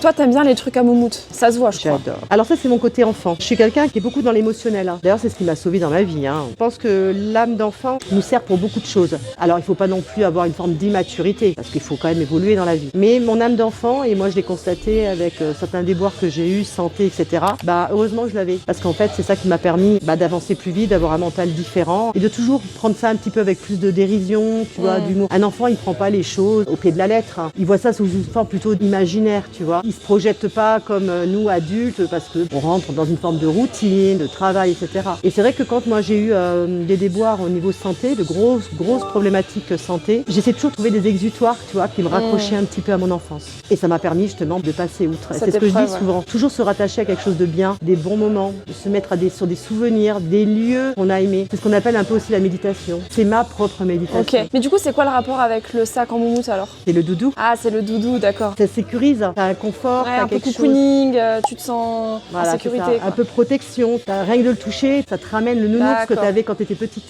Toi, t'aimes bien les trucs à moumoute. Ça se voit, je crois. J'adore. Alors ça, c'est mon côté enfant. Je suis quelqu'un qui est beaucoup dans l'émotionnel. D'ailleurs, c'est ce qui m'a sauvée dans ma vie. Je pense que l'âme d'enfant nous sert pour beaucoup de choses. Alors, il ne faut pas non plus avoir une forme d'immaturité, parce qu'il faut quand même évoluer dans la vie. Mais mon âme d'enfant, et moi je l'ai constaté avec certains déboires que j'ai eus, santé, etc. Heureusement que je l'avais. Parce qu'en fait, c'est ça qui m'a permis d'avancer plus vite, d'avoir un mental différent, et de toujours prendre ça un petit peu avec plus de dérision, tu vois, d'humour. Un enfant, il prend pas les choses au pied de la lettre. Il voit ça sous une forme plutôt imaginaire, tu vois. Il se projette pas comme nous, adultes, parce qu'on rentre dans une forme de routine, de travail, etc. Et c'est vrai que quand moi j'ai eu des déboires au niveau santé, de grosses problématiques santé, j'essaie toujours de trouver des exutoires, tu vois, qui me raccrochaient un petit peu à mon enfance. Et ça m'a permis justement de passer outre. C'est ce que je dis souvent. Toujours se rattacher à quelque chose de bien, des bons moments, de se mettre sur des souvenirs, des lieux qu'on a aimés. C'est ce qu'on appelle un peu aussi la méditation. C'est ma propre méditation. Ok. Mais du coup, c'est quoi le rapport avec le sac en moumoute alors? C'est le doudou. Ah, c'est le doudou, d'accord. Ça sécurise, t'as un confort, Ouais, t'as un peu quelque chose. cocooning, tu te sens en Voilà, sécurité. c'est ça. Un peu protection. Rien que de le toucher, ça te ramène le nounours que D'accord. t'avais quand t'étais petite.